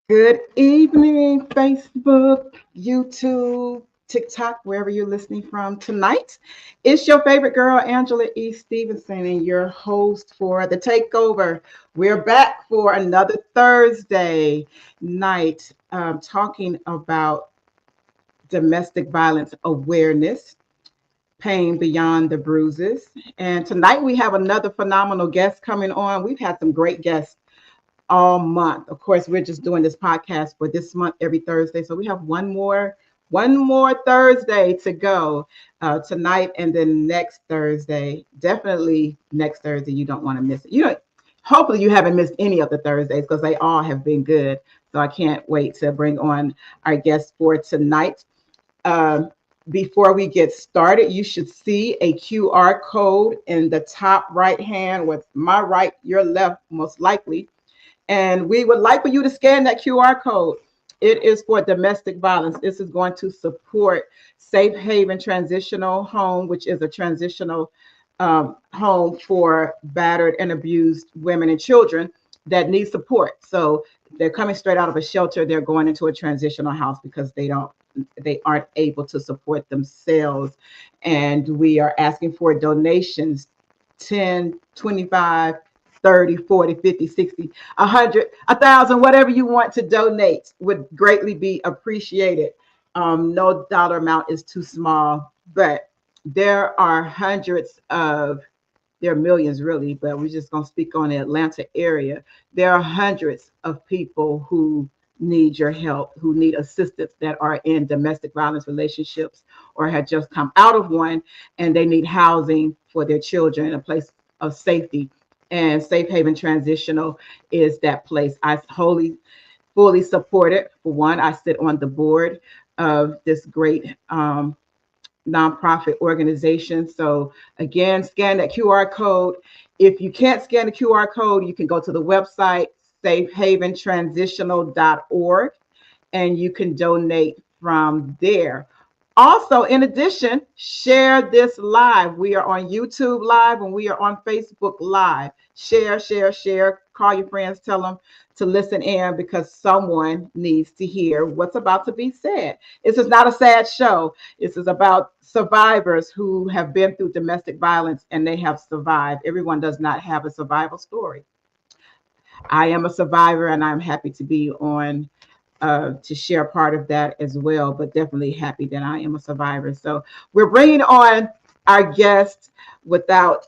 Good evening, Facebook, YouTube, TikTok, wherever you're listening from tonight. It's your favorite girl, Angela E. Stevenson, and your host for The Takeover. We're back for another Thursday night talking about domestic violence awareness, pain beyond the bruises. And tonight we have another phenomenal guest coming on. We've had some great guests all month. Of course, we're just doing this podcast for this month every Thursday. So we have one more Thursday to go tonight and then next Thursday. Definitely next Thursday. You don't want to miss it. Hopefully you haven't missed any of the Thursdays because they all have been good. So I can't wait to bring on our guest for tonight. Um, Before we get started, you should see a QR code in the top right hand with my right, your left, most likely, and we would like for you to scan that QR code. It is for domestic violence. This is going to support Safe Haven Transitional Home, which is a transitional home for battered and abused women and children that need support. So they're coming straight out of a shelter. They're going into a transitional house because they aren't able to support themselves. And we are asking for donations 10, 25, 30, 40, 50, 60, 100, 1,000, whatever you want to donate would greatly be appreciated. No dollar amount is too small, but there are there are millions really, but we're just going to speak on the Atlanta area. There are hundreds of people who need your help, who need assistance, that are in domestic violence relationships or had just come out of one, and they need housing for their children, a place of safety. And Safe Haven Transitional is that place. I fully support it. For one, I sit on the board of this great nonprofit organization. So again, scan that QR code. If you can't scan the QR code, you can go to the website safehaventransitional.org and you can donate from there. Also, in addition, share this live. We are on YouTube Live and we are on Facebook Live. Share, share, share. Call your friends, tell them to listen in because someone needs to hear what's about to be said. This is not a sad show. This is about survivors who have been through domestic violence and they have survived. Everyone does not have a survival story. I am a survivor and I'm happy to be on to share part of that as well, but definitely happy that I am a survivor. So we're bringing on our guest without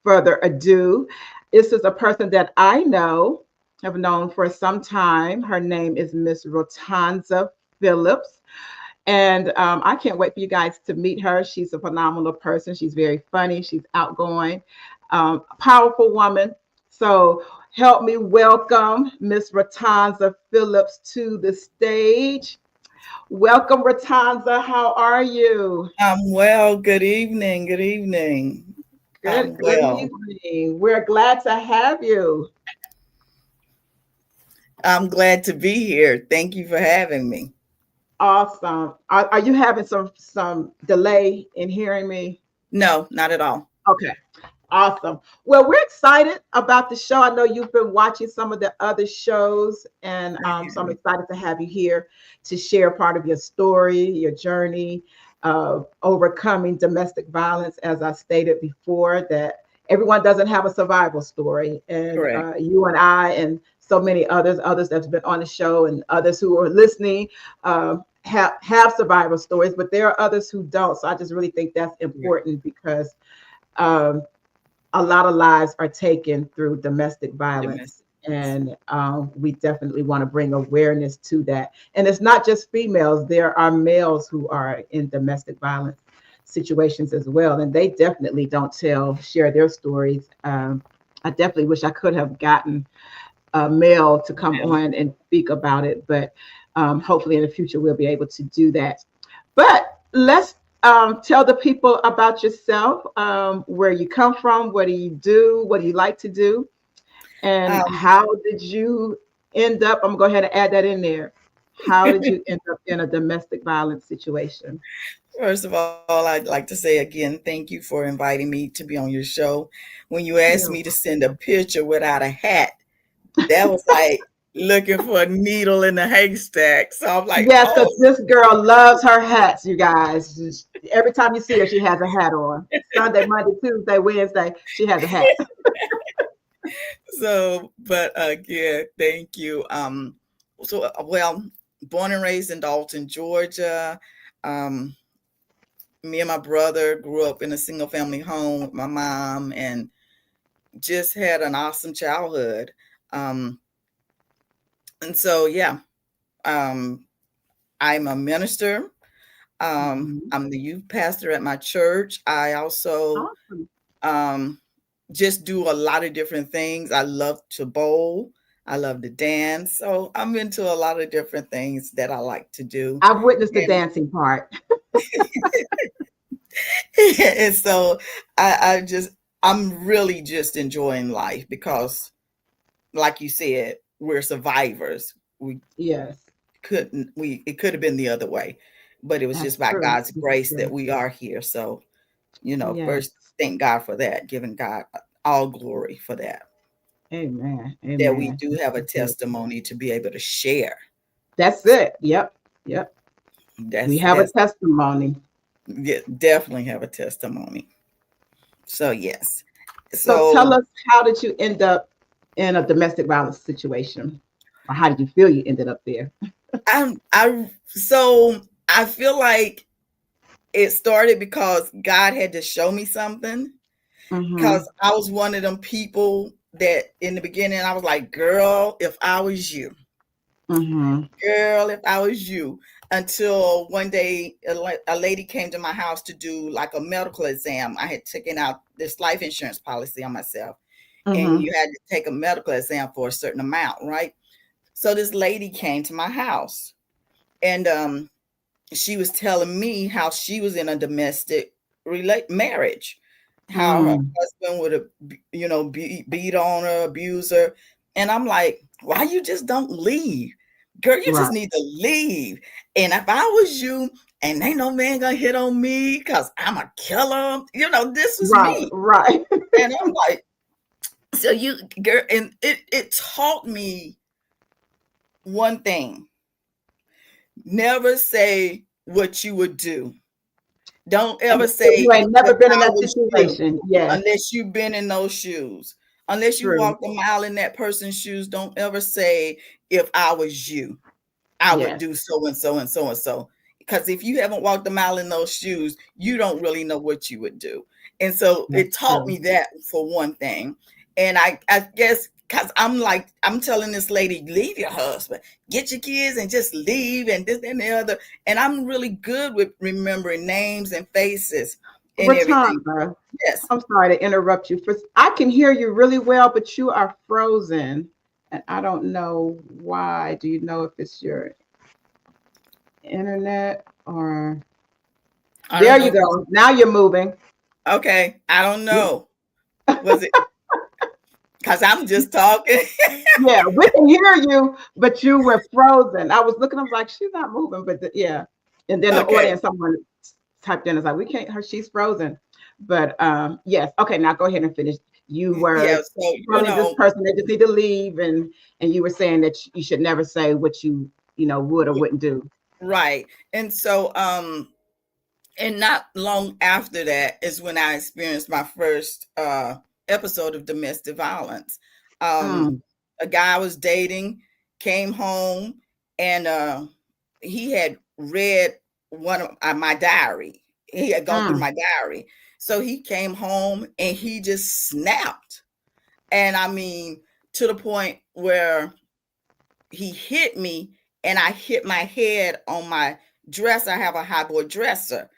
further ado. This is a person that I have known for some time. Her name is Miss Rotanza Phillips. And I can't wait for you guys to meet her. She's a phenomenal person. She's very funny. She's outgoing, a powerful woman. So help me welcome Miss Rotanza Phillips to the stage. Welcome, Rotanza. How are you? I'm well. Good evening. Good evening. Good I'm well. evening. We're glad to have you. I'm glad to be here. Thank you for having me. Awesome. Are you having some delay in hearing me? No, not at all. Okay. Awesome. Well, we're excited about the show. I know you've been watching some of the other shows, and so I'm excited to have you here to share part of your story, your journey of overcoming domestic violence. As I stated before, that everyone doesn't have a survival story, and Correct. you and I and so many others that's been on the show, and others who are listening. Have survival stories, but there are others who don't. So I just really think that's important because um, a lot of lives are taken through domestic violence. Domestic. And we definitely want to bring awareness to that. And it's not just females, there are males who are in domestic violence situations as well. And they definitely don't share their stories. I definitely wish I could have gotten a male to come Yeah. on and speak about it, but hopefully in the future we'll be able to do that. But let's tell the people about yourself, where you come from, what do you do, what do you like to do, and Um, how did you end up? I'm going to go ahead and add that in there. How did you end up in a domestic violence situation? First of all, I'd like to say again, thank you for inviting me to be on your show. When you asked Yeah. me to send a picture without a hat, That was like looking for a needle in a haystack. So I'm like, Yes, oh, because this girl loves her hats, you guys. Every time you see her, she has a hat on. Sunday, Monday, Tuesday, Wednesday, she has a hat. so, but again, thank you. Well, born and raised in Dalton, Georgia. Um, Me and my brother grew up in a single family home with my mom and just had an awesome childhood. Um, and so, yeah, um, I'm a minister. Mhm. I'm the youth pastor at my church. I also Awesome. um, just do a lot of different things. I love to bowl. I love to dance. So I'm into a lot of different things that I like to do. I've witnessed the And, dancing part. and so I'm really just enjoying life because, like you said, we're survivors. Yes, It could have been the other way, but it was that's just by true. God's That's grace that true. we are here. So, Yes. first thank God for that, giving God all glory for that. Amen. That we Amen. do That's have a so good. testimony to be able to share. That's it. Yep. Yep. We have a That's testimony. yeah, definitely have a testimony. So yes. So tell So us, how did you end up in a domestic violence situation? Or how did you feel you ended up there? I feel like it started because God had to show me something. Mm-hmm. Because I was one of them people that in the beginning I was like, girl, if I was you, Mm-hmm. girl, if I was you. Until one day, a lady came to my house to do like a medical exam. I had taken out this life insurance policy on myself, and Mm-hmm. you had to take a medical exam for a certain amount, right? So this lady came to my house, and she was telling me how she was in a domestic marriage, how her Mm. husband would have, beat on her, abuse her, and I'm like, why you just don't leave, girl? You just Right. need to leave. And if I was you, and ain't no man gonna hit on me because I'm a killer, this was Right. me, Right. and I'm like, so you, girl, and it taught me one thing: never say what you would do. Don't ever say You ain't if never been in I that was you, situation. Yes. unless you've been in those shoes. Unless you True. walked a mile in that person's shoes, don't ever say, if I was you, I would Yes. do so and so and so and so. Because if you haven't walked a mile in those shoes, you don't really know what you would do. And so That's it taught true. me that for one thing. And I guess because I'm telling this lady, leave your husband, get your kids and just leave and this and the other. And I'm really good with remembering names and faces and everything. Ratanda, Yes. I'm sorry to interrupt you. For I can hear you really well, but you are frozen, and I don't know why. Do you know if it's your internet or? I don't There know you if it's go. Now you're moving. okay. I don't Yeah. know. Was it because I'm just talking? Yeah, we can hear you, but you were frozen. I was looking, I was like, she's not moving, but yeah. And then the Okay. audience, someone typed in, is like, we can't, her, she's frozen. But yes, okay, now go ahead and finish. You Yeah. were So, telling this person they just need to leave, and you were saying that you should never say what you would or wouldn't do. right. And so, and not long after that is when I experienced my first episode of domestic violence. Um, Mm, a guy I was dating came home, and he had read one of my diary. He had gone through mm, my diary. So he came home and he just snapped. And I mean, to the point where he hit me and I hit my head on my dresser. I have a high boy dresser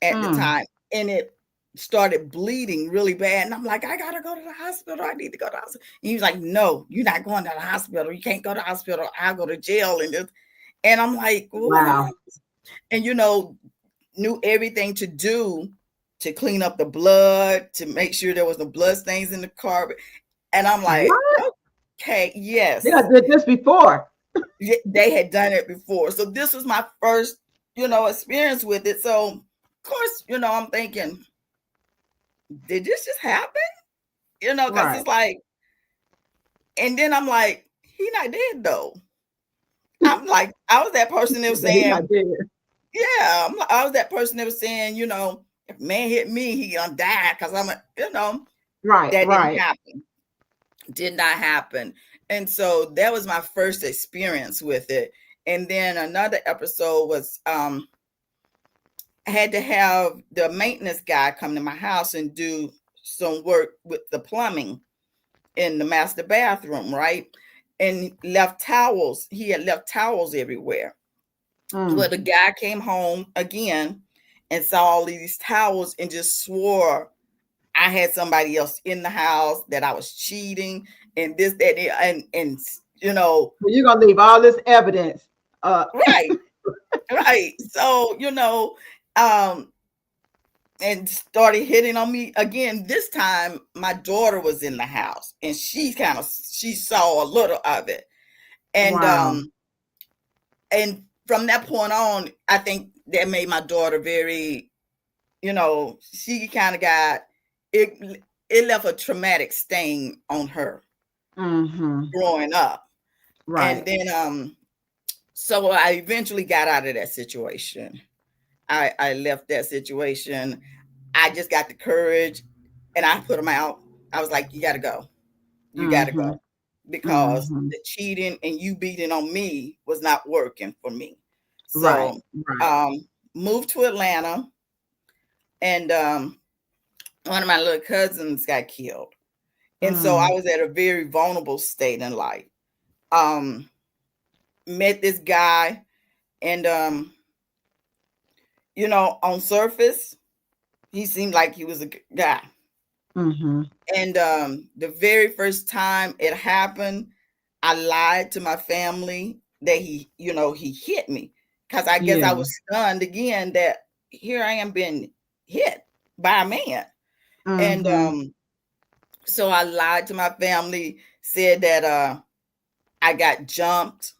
at the mm. time, and it started bleeding really bad. And I'm like, I gotta go to the hospital. I need to go to the hospital. And he was like, no, you're not going to the hospital. You can't go to the hospital. I'll go to jail. And I'm like, what? Wow. And knew everything to do to clean up the blood, to make sure there was no blood stains in the carpet. And I'm like, What? okay, They done yes. did this before. They had done it before. So this was my first, experience with it. So of course, I'm thinking, did this just happen? Because Right. it's like, and then I'm like, he not dead though. I'm like, I was that person that was He not saying, dead. yeah, I was that person that was saying, if man hit me, he gonna die because Right, that didn't right. happen. Did not happen. And so that was my first experience with it. And then another episode was I had to have the maintenance guy come to my house and do some work with the plumbing in the master bathroom, right? And left towels. He had left towels everywhere. Well, Mm. the guy came home again and saw all these towels and just swore I had somebody else in the house, that I was cheating and this, that, and You're gonna leave all this evidence. right, right. So, um, and started hitting on me again. This time my daughter was in the house and she saw a little of it. And Wow. and from that point on, I think that made my daughter very, she kind of got it. It left a traumatic stain on her Mm-hmm. growing up. And Right. then so I eventually got out of that situation. I left that situation. I just got the courage and I put them out. I was like, you got to go. You got to Mm-hmm. go, because Mm-hmm. the cheating and you beating on me was not working for me. Right. So Right. um moved to Atlanta, and one of my little cousins got killed. And so I Mm. was at a very vulnerable state in life. Um Met this guy, and on surface, he seemed like he was a good guy. Mm-hmm. And the very first time it happened, I lied to my family that he hit me, because I guess I Yeah. was stunned again that here I am being hit by a man. And Mm-hmm. so I lied to my family, said that I got jumped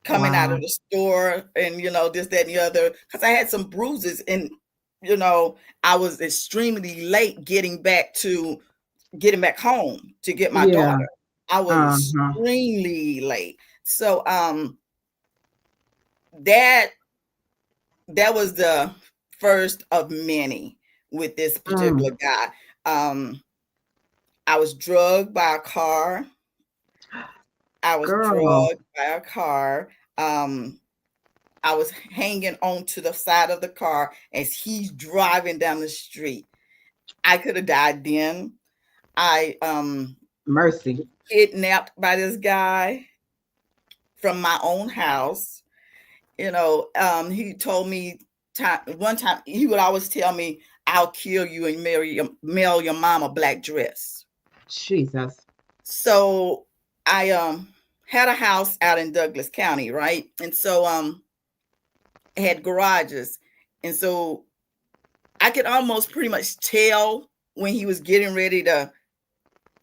coming out Wow. of the store, and this, that, and the other, because I had some bruises, and you know I was extremely late getting back home to get my Yeah. daughter. I was Uh-huh. extremely late. So that that was the first of many with this Mm. particular guy. I was drugged by a car. I was Girl. drugged by a car. Um, I was hanging onto the side of the car as he's driving down the street. I could have died then. I Mercy. kidnapped by this guy from my own house. He told me one time he would always tell me, "I'll kill you and mail your mom a black dress." Jesus. So I had a house out in Douglas County, right? And so had garages. And so I could almost pretty much tell when he was getting ready to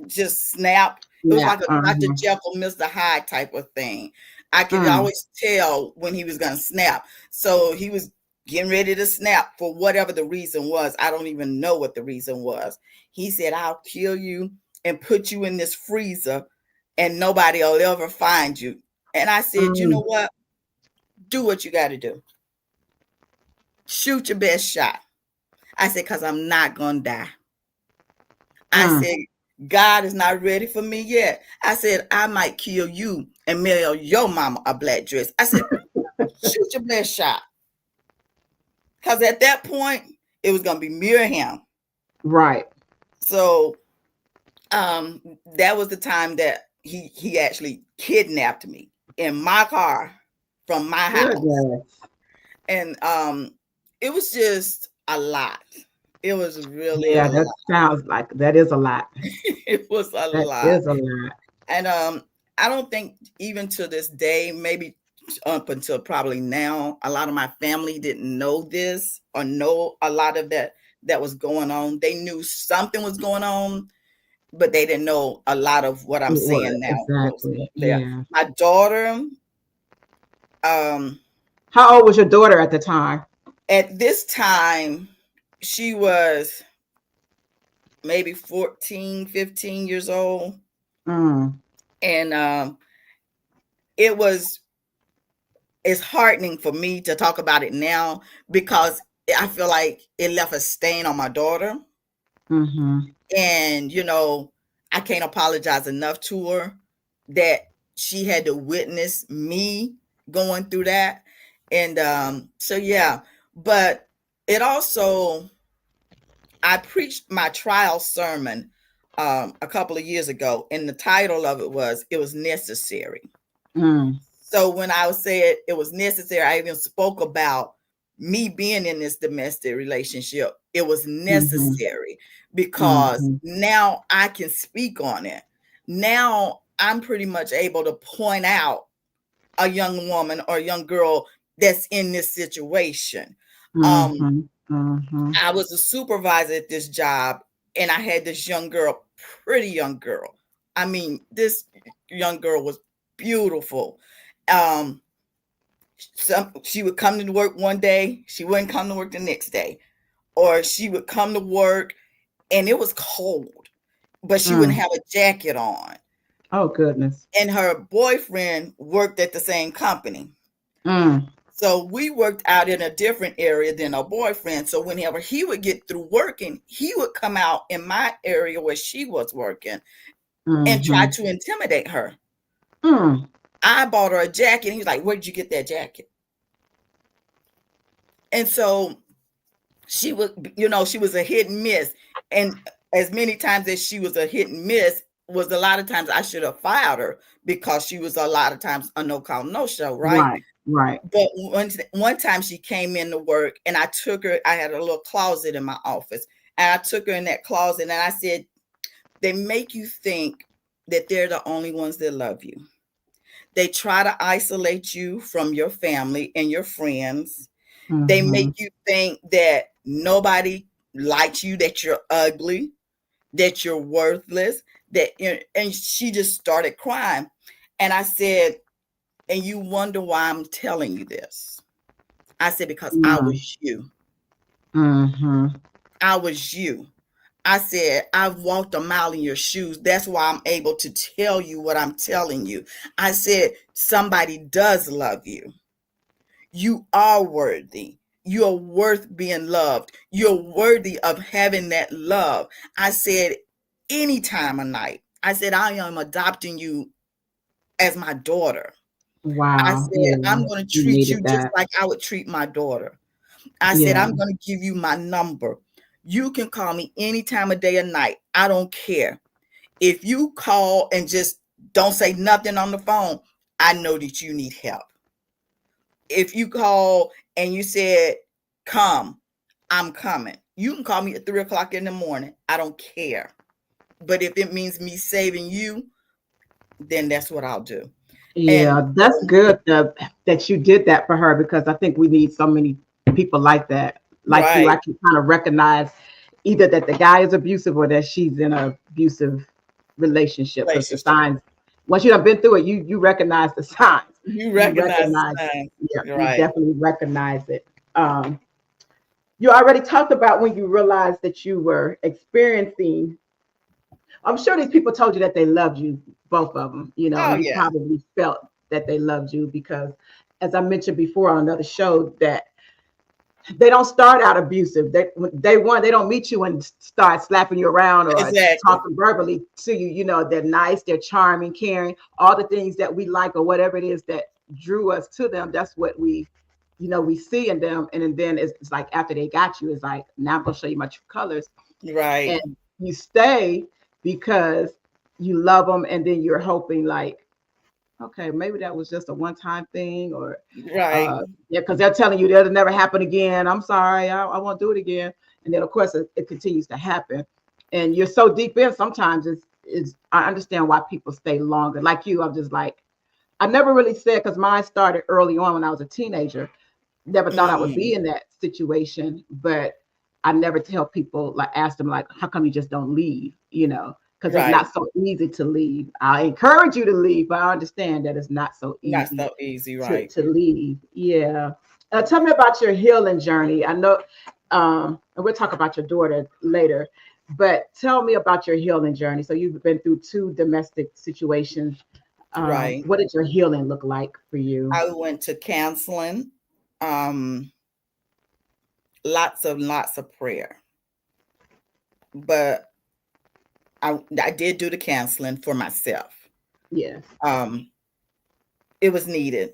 just snap. It was Yeah. like a Dr. Uh-huh. Jekyll, Mr. Hyde type of thing. I could Mm. always tell when he was going to snap. So he was getting ready to snap for whatever the reason was. I don't even know what the reason was. He said, "I'll kill you and put you in this freezer and nobody will ever find you." And I said, "You know Mm. what? Do what you got to do. Shoot your best shot." I said, "Because I'm not going to die." I Mm. said, "God is not ready for me yet." I said, "I might kill you and mail your mama a black dress." I said, "Shoot your best shot." Because at that point, it was going to be me or him. Right. So um, that was the time that he actually kidnapped me in my car from my house. Goodness. And it was just a lot. It was really a Yeah, that lot. sounds like that is a lot. It was a That lot. is a lot. And I don't think even to this day, maybe up until probably now, a lot of my family didn't know this or know a lot of that was going on. They knew something was going on, but they didn't know a lot of what I'm It was saying now was exactly. there. Yeah. My daughter, um, How old was your daughter at the time? at this time, she was maybe 14, 15 years old. Mm. And it was it's heartening for me to talk about it now because I feel like it left a stain on my daughter. Mm-hmm. And, I can't apologize enough to her that she had to witness me going through that. And so, yeah, but it also, I preached my trial sermon a couple of years ago, and the title of it was necessary. Mm. So when I said it was necessary, I even spoke about me being in this domestic relationship. It was Mm-hmm. necessary because Mm-hmm. now I can speak on it. Now I'm pretty much able to point out a young woman or a young girl that's in this situation. Um, Mm-hmm. Mm-hmm. I was a supervisor at this job, and I had this young girl, pretty young girl. I mean, this young girl was beautiful. Um, she would come to work one day, she wouldn't come to work the next day, or she would come to work and it was cold, but she wouldn't Mm. have a jacket on. Oh goodness. And her boyfriend worked at the same company. Mm. So we worked out in a different area than her boyfriend. So whenever he would get through working, he would come out in my area where she was working and try Mm-hmm. to intimidate her. Mm. I bought her a jacket. And he was like, "Where did you get that jacket?" And so she was a hit and miss. And as many times as she was a hit and miss, was a lot of times I should have fired her because she was a lot of times a no call, no show, right? Right. Right. But one time she came in to work and I took her, I had a little closet in my office, and I took her in that closet and I said, they make you think that they're the only ones that love you. They try to isolate you from your family and your friends. They Mm-hmm. make you think that nobody likes you, that you're ugly, that you're worthless, and she just started crying. And I said, and you wonder why I'm telling you this. I said, because I Mm. was you. Mm-hmm. I was you. I said, I've walked a mile in your shoes. That's why I'm able to tell you what I'm telling you. I said, somebody does love you. You are worthy. You're worth being loved. You're worthy of having that love. I said, any time of night. I said, I am adopting you as my daughter. I Wow. said, Yeah. I'm going to You treat you needed just that. like I would treat my daughter. I said, Yeah. I'm going to give you my number. You can call me any time of day or night. I don't care. If you call and just don't say nothing on the phone, I know that you need help. If you call and you said, come, I'm coming. You can call me at 3 o'clock in the morning. I don't care. But if it means me saving you, then that's what I'll do. And Yeah, that's good that you did that for her because I think we need so many people like that, like you. I right can kind of recognize either that the guy is abusive or that she's in a abusive relationship because the relationship. signs, once you have been through it, you recognize the signs. You You recognize recognize, the sign. yeah, you Right. definitely recognize it. Um, you already talked about when you realized that you were experiencing. I'm sure these people told you that they loved you, both of them, Oh, and you yeah. probably felt that they loved you because, as I mentioned before on another show, that they don't start out abusive. They don't meet you and start slapping you around or Exactly. talking verbally to you. They're nice, they're charming, caring, all the things that we like or whatever it is that drew us to them. That's what we see in them. And then it's like after they got you, it's like, now I'm gonna show you my true colors, Right. and you stay because you love them, and then you're hoping like, okay, maybe that was just a one-time thing, or Right. yeah, because they're telling you that'll never happen again. I'm sorry, I won't do it again. And then of course it continues to happen, and you're so deep in. Sometimes it's I understand why people stay longer. Like you, I'm just like, I never really said, because mine started early on when I was a teenager. Never thought I would be Mm, in that situation, but I never tell people, like, ask them like, how come you just don't leave? Because it's right. not so easy to leave. I encourage you to leave, but I understand that it's not so Not easy so easy, to right. to leave. Yeah. Tell me about your healing journey. I know, and we'll talk about your daughter later. But tell me about your healing journey. So you've been through two domestic situations. Right. What did your healing look like for you? I went to counseling, um, lots of prayer, but I did do the counseling for myself. Yes. Um, it was needed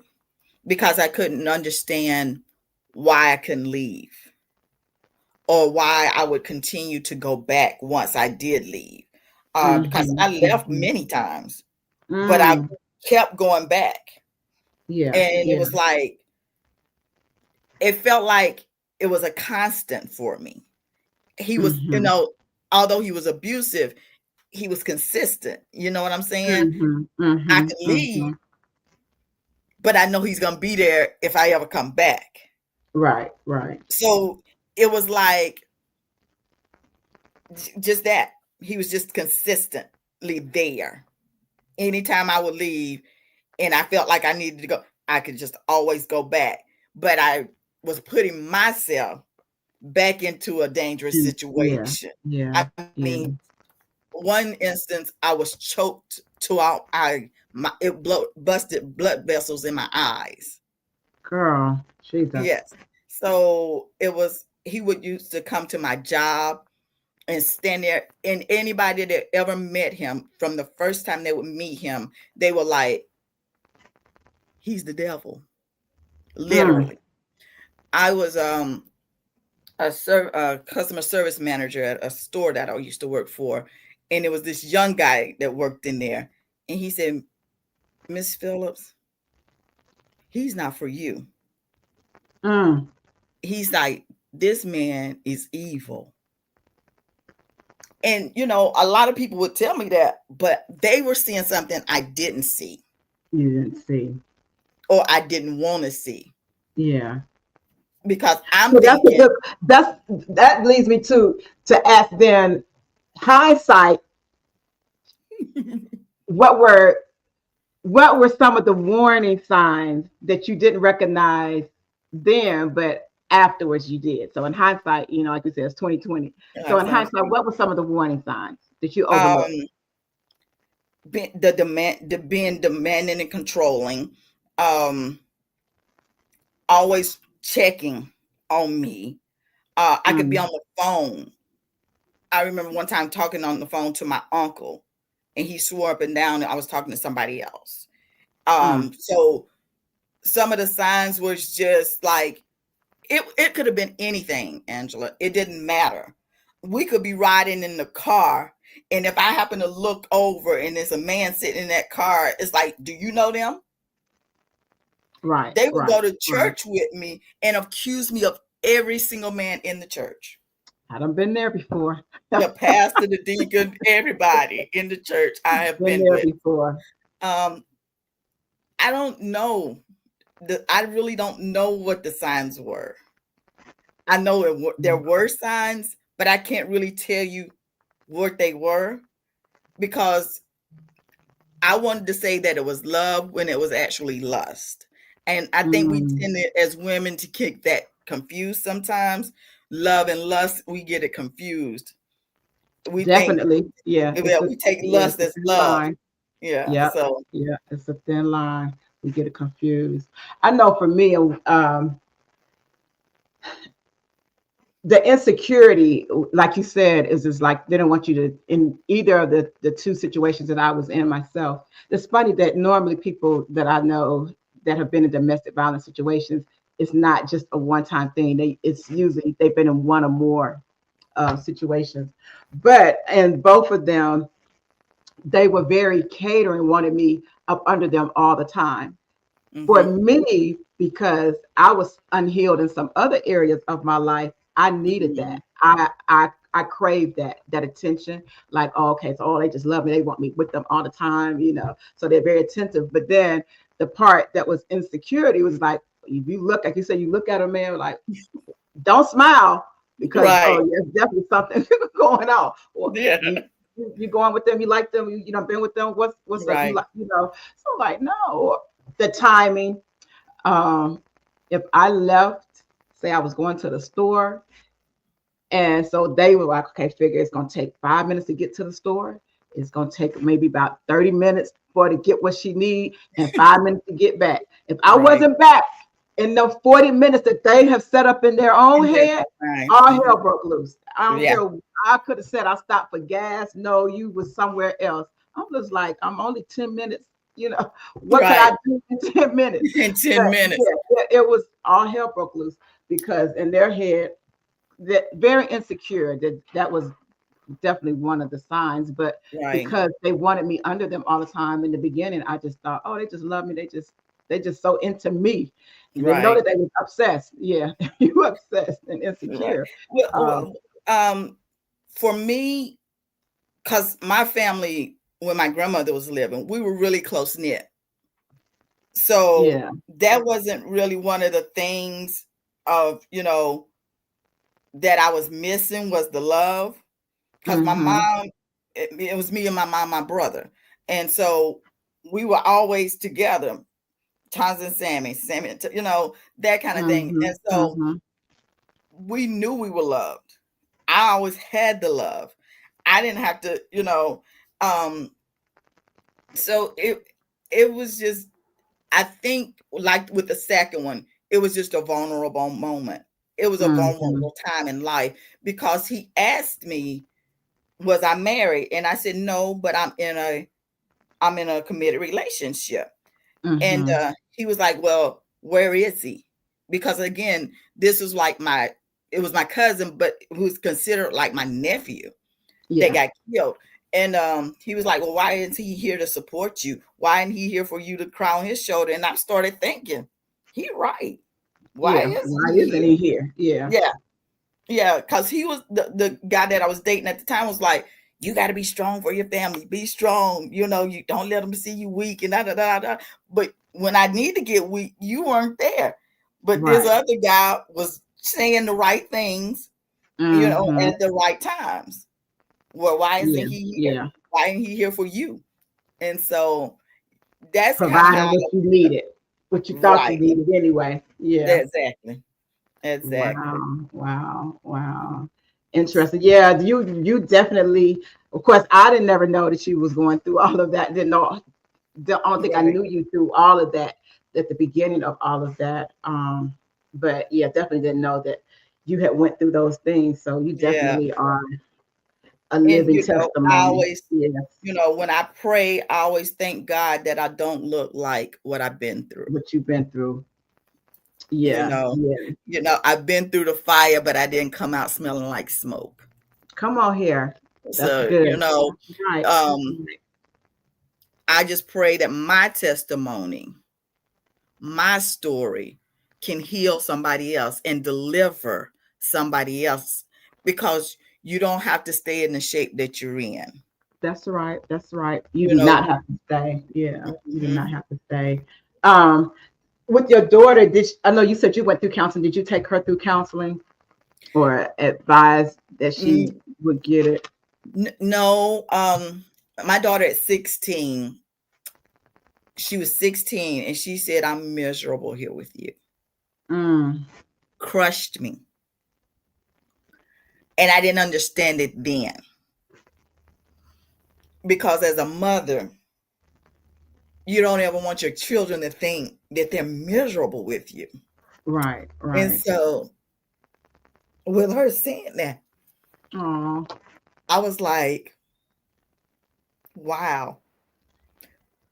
because I couldn't understand why I couldn't leave or why I would continue to go back once I did leave. Because Mm-hmm. I left Mm-hmm. many times, but I Mm. kept going back. Yeah. And it Yeah. was like, it felt like it was a constant for me. He was, Mm-hmm. although he was abusive, he was consistent. You know what I'm saying? Mm-hmm. I Mm-hmm. could leave, Mm-hmm. but I know he's going to be there if I ever come back. Right. Right. So it was like just that. He was just consistently there. Anytime I would leave and I felt like I needed to go, I could just always go back. But I was putting myself back into a dangerous Mm. Yeah. situation. Yeah. I mean, Yeah. one instance I was choked to out busted blood vessels in my eyes. Girl. Jesus. Yes. So it was he would used to come to my job and stand there, and anybody that ever met him from the first time they would meet him, they were like, he's the devil. Mm. Literally. I was a customer service manager at a store that I used to work for, and it was this young guy that worked in there, and he said, Miss Phillips, he's not for you. Mm. He's like, this man is evil. And a lot of people would tell me that, but they were seeing something I didn't see You didn't see. or I didn't want to see Yeah. because I'm So that's a thinking, good. That leads me to ask then, hindsight. What were what were some of the warning signs that you didn't recognize then, but afterwards you did? So in hindsight, like you said, it's 2020. So in hindsight, exactly, what were some of the warning signs that you overlooked? um, the being demanding and controlling, um, always checking on me. I could be Mm, on the phone. I remember one time talking on the phone to my uncle, and he swore up and down that I was talking to somebody else. mm, So some of the signs was just like it could have been anything, Angela. It didn't matter. We could be riding in the car, and if I happen to look over and there's a man sitting in that car, it's like, do you know them? right, They would right, go to right. church with me and accuse me of every single man in the church. I done been there before. The pastor, the deacon, everybody in the church I have Been been there with. before. Um, I don't know. I really don't know what the signs were. I know there Mm, were signs, but I can't really tell you what they were because I wanted to say that it was love when it was actually lust. And I think we mm, tend to, as women, to get that confused sometimes. Love and lust, we get it confused. We think, definitely. Yeah, well, we take it's lust a as thin love. line. Yeah. Yep. So, Yeah, it's a thin line. We get it confused. I know for me, the insecurity, like you said, is just like they don't want you to in either of the two situations that I was in myself. It's funny that normally people that I know that have been in domestic violence situations, it's not just a one-time thing. It's usually they've been in one or more situations. But in both of them, they were very catering, wanted me up under them all the time. For mm-hmm, me, because I was unhealed in some other areas of my life, I needed mm-hmm, that. I craved that attention. Like, oh, okay, so they just love me. They want me with them all the time. So they're very attentive. But then the part that was insecurity was like, if you look, like you said, you look at a man like, don't smile because right. oh, yeah, there's definitely something going on. Or Yeah. you going with them, you like them, you know, been with them. What's up? You Right. like, So like, no, the timing. Um, if I left, say I was going to the store, And so they were like, okay, figure it's gonna take 5 minutes to get to the store. It's gonna take maybe about 30 minutes for her to get what she need and 5 minutes to get back. If I Right. wasn't back in the 40 minutes that they have set up in their own And there's head, no time. all Mhm. hell broke loose. I don't Yeah. care. I could have said I stopped for gas. No, you was somewhere else. I'm just like, I'm only 10 minutes. What could Right. I do in 10 minutes? In But 10 minutes. yeah, it was all hell broke loose because in their head, that very insecure. That was definitely one of the signs. But Right. because they wanted me under them all the time in the beginning, I just thought, oh, they just love me. They just so into me. Didn't know Right. that they was obsessed. Yeah, you obsessed and Right. insecure. Well, Um, for me, because my family, when my grandmother was living, we were really close knit. So yeah. that wasn't really one of the things of, that I was missing was the love. Because my Mm-hmm. mom, it was me and my mom, my brother. And so we were always together, Tons and Sammy, that kind of thing. Mm-hmm. And so Mm-hmm. we knew we were loved. I always had the love. I didn't have to, um, so it was just, I think, like with the second one, it was just a vulnerable moment. It was a Mm-hmm. vulnerable time in life because he asked me, was I married? And I said no, but I'm in a committed relationship. And Mm-hmm. he was like, well, where is he? Because again, this was like it was my cousin, but who's considered like my nephew that Yeah. got killed. And he was like, well, why isn't he here to support you? Why isn't he here for you to cry on his shoulder? And I started thinking, he right. Why Yeah. isn't Why he isn't here? he here? Yeah. Yeah. Yeah, because he was the guy that I was dating at the time was like, you got to be strong for your family. Be strong. You don't let them see you weak and da da da da. But when I need to get weak, you weren't there. But this Right. other guy was saying the right things, Mm-hmm. at the right times. Well, why isn't Yeah. he here? Yeah. Why isn't he here for you? And so that's kind of Providing how, what you needed, what you thought you right. needed anyway. Yeah. Exactly. Exactly. Wow. Wow. Wow. Interesting. Yeah, you definitely, of course, I didn't never know that you was going through all of that. Didn't know, I don't think I Right. knew you through all of that at the beginning of all of that. But yeah, definitely didn't know that you had went through those things. So you Yeah. definitely are a And living I testimony. always, Yes. when I pray, I always thank God that I don't look like what I've been through. What you've been through. You Yeah. know, Yeah. I've been through the fire, but I didn't come out smelling like smoke. Come on here. That's So, good. That's right. That's um, right. I just pray that my testimony, my story can heal somebody else and deliver somebody else because you don't have to stay in the shape that you're in. That's right. That's right. You You do know, not have to stay. Yeah, you do not mhm. have to stay. Um, with your daughter, I know you said you went through counseling. Did you take her through counseling or advise that she would get it? No, my daughter at 16, she was 16 and she said, I'm miserable here with you. Mm, Crushed me. And I didn't understand it then. Because as a mother, you don't ever want your children to think that they're miserable with you. right, And right. so with her saying that, Oh, I was like, wow,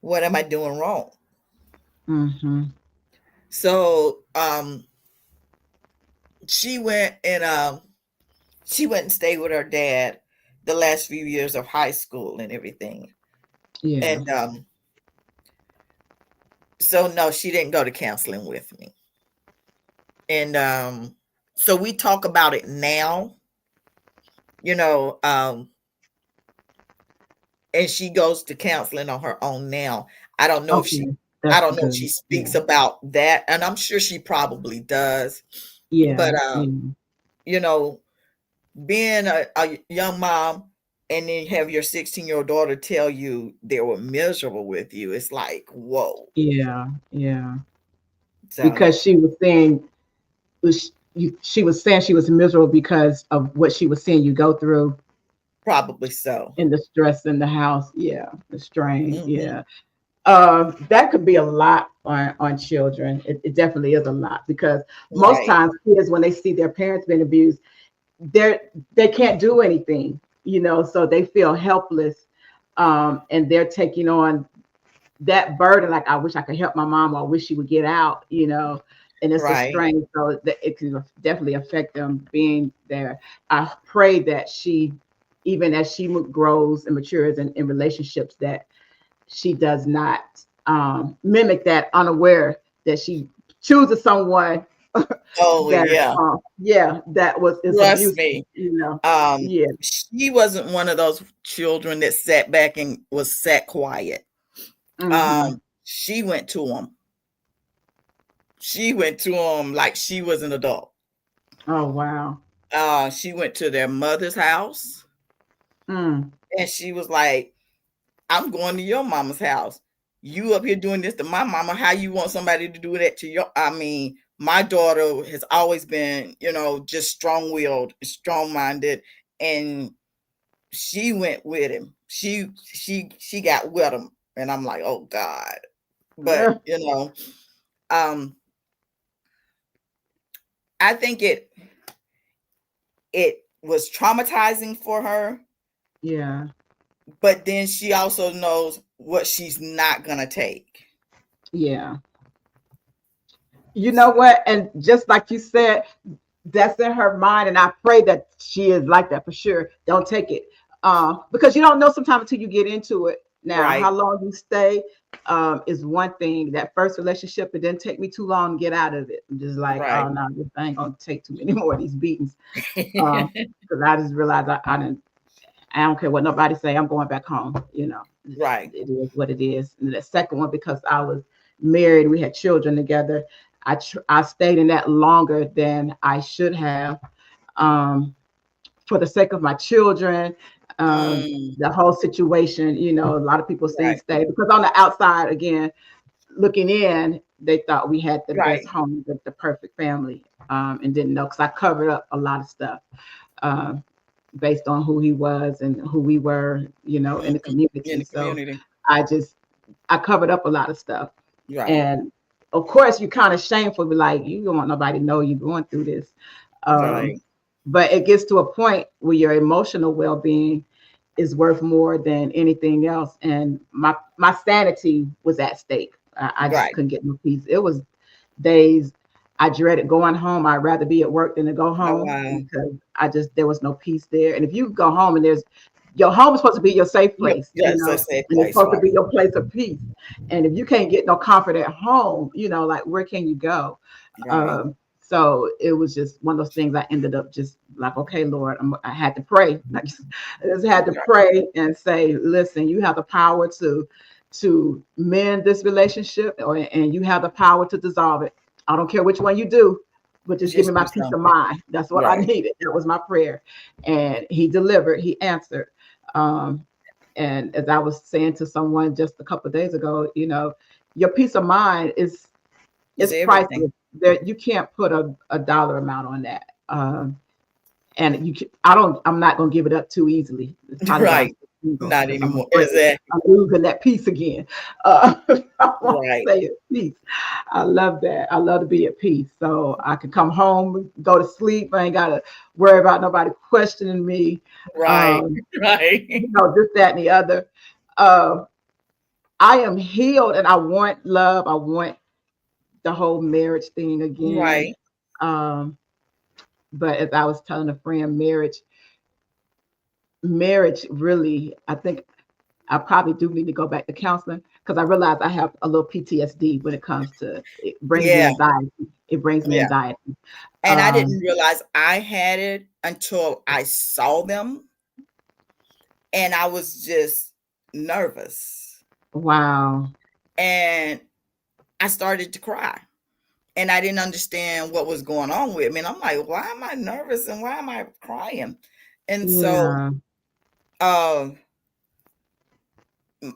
what am I doing wrong? mm-hmm. So she went and stayed with her dad the last few years of high school and everything. Yeah. And so no, she didn't go to counseling with me. And so we talk about it now, you know, um, and she goes to counseling on her own now. I don't know if she Okay, I that's don't know if good. she Yeah, speaks about that, and I'm sure she probably does. yeah, But yeah. you know, being a young mom and then have your 16-year-old daughter tell you they were miserable with you, it's like, whoa. Yeah, yeah. So Because she was saying, she was saying she was miserable because of what she was seeing you go through Probably so. and the stress in the house. Yeah, the strain. Hmm. Yeah. That could be a lot on children. It definitely is a lot because most Right. times kids, when they see their parents being abused, they can't do anything, so they feel helpless, and they're taking on that burden. Like, I wish I could help my mom, or I wish she would get out, and it's a Right. strain, so that it can definitely affect them being there. I pray that even as she grows and matures in relationships, that she does not mimic that, unaware that she chooses someone Oh that yeah. yeah, that was is Trust abusive, me. Um, yeah. she wasn't one of those children that sat back and was sat quiet. Hmm. She went to him. She went to him like she was an adult. Oh, wow. She went to their mother's house Mm. and she was like, I'm going to your mama's house. You up here doing this to my mama. How you want somebody to do that to your? I mean, my daughter has always been, just strong willed, strong minded, and she went with him. She got with him, and I'm like, oh God. But um, I think it was traumatizing for her, Yeah, but then she also knows what she's not gonna take. yeah. You know what? And just like you said, that's in her mind, and I pray that she is like that for sure. Don't take it, because you don't know sometimes until you get into it. Now, how Right, long you stay is one thing. That first relationship, it didn't take me too long to get out of it. I'm just like, right. oh no, this ain't gonna take too many more of these beatings, because I just realized I didn't. I don't care what nobody say. I'm going back home. Right, It is what it is. And the second one, because I was married, we had children together. I stayed in that longer than I should have, um, for the sake of my children. mm, The whole situation, a lot of people saying right, stay because on the outside, again, looking in, they thought we had the best right. home, the perfect family, and didn't know because I covered up a lot of stuff. Um, Based on who he was and who we were, in the Mhm. In community. the So community. I just I covered up a lot of stuff. Right, And of course you kind of shameful, be like, you don't want nobody to know you're going through this. Um, right, but it gets to a point where your emotional well-being is worth more than anything else. And my sanity was at stake. I just right. couldn't get no peace. It was days I dreaded going home. I'd rather be at work than to go Oh, home wow. because there was no peace there. And if you go home and there's your home is supposed to be your safe Yep, place, yes, a safe and it's place, supposed to right, be your place of peace. And if you can't get no comfort at home, like where can you go? right. So it was just one of those things. I ended up just like, okay, Lord, I had to pray. I just had to Right. pray and say, listen, you have the power to mend this relationship, and you have the power to dissolve it. I don't care which one you do, but just give me Just do my peace of something. mind. That's what I Right, needed. That was my prayer. And he delivered, he answered. Um, and as I was saying to someone just a couple of days ago, your peace of mind it's is everything. priceless. There, you can't put a dollar amount on that. And I'm not going to give it up too easily. It's probably why I'm Right. so single, Not because I'm anymore. afraid Exactly. I'm losing that peace again. I want to Right, say it, peace. I love that. I love to be at peace, so I can come home, go to sleep. I ain't got to worry about nobody questioning me. right, Um, right, this, that, and the other. Uh, I am healed, and I want love. I want the whole marriage thing again. right. Um, but as I was telling a friend, marriage really, I think I probably do need to go back to counseling because I realize I have a little PTSD when it comes to it brings me Yeah, anxiety. It brings me yeah. anxiety. And I Um, didn't realize I had it until I saw them, and I was just nervous. wow. And I started to cry. And I didn't understand what was going on with me. And I'm like, why am I nervous and why am I crying? And so Yeah. uh,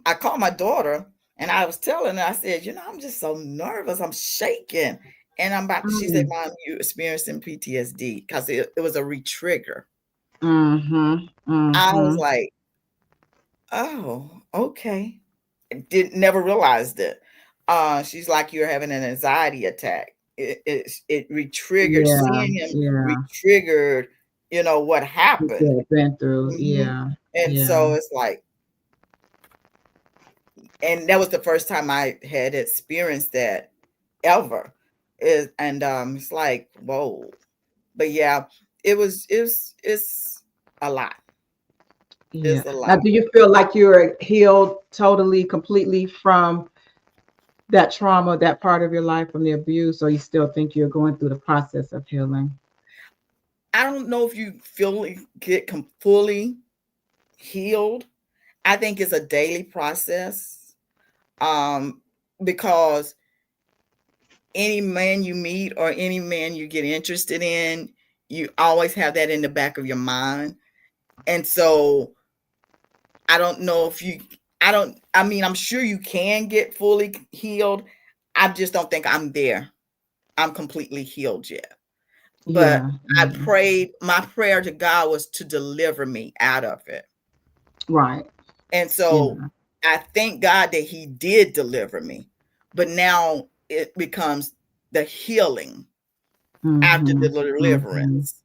I called my daughter and I was telling her, I said, I'm just so nervous. I'm shaking. And she said, Mm. Mom, you experiencing PTSD because it was a re-trigger. Mm-hmm. I was Mm-hmm. like, oh, okay. Didn't never realized it. She's like, you're having an anxiety attack. It re-triggered, Yeah. seeing him Yeah. re-triggered, what What happened. you had been through. Hmm. Yeah. And Yeah. so it's like, and that was the first time I had experienced that ever. It's like, whoa. But yeah, it's a lot. Yeah. It's a Now, lot. do you feel like you're healed totally, completely from that trauma, that part of your life, from the abuse, or you still think you're going through the process of healing? I don't know if you fully get fully healed. I think it's a daily process. Um, because any man you meet or any man you get interested in, you always have that in the back of your mind. And so I don't know if you I mean, I'm sure you can get fully healed. I just don't think I'm there. I'm completely healed yet. But Yeah. I Yeah. prayed, my prayer to God was to deliver me out of it. Right. And so Yeah. I thank God that He did deliver me. But now it becomes the healing after the Mm-hmm. Mm-hmm. deliverance.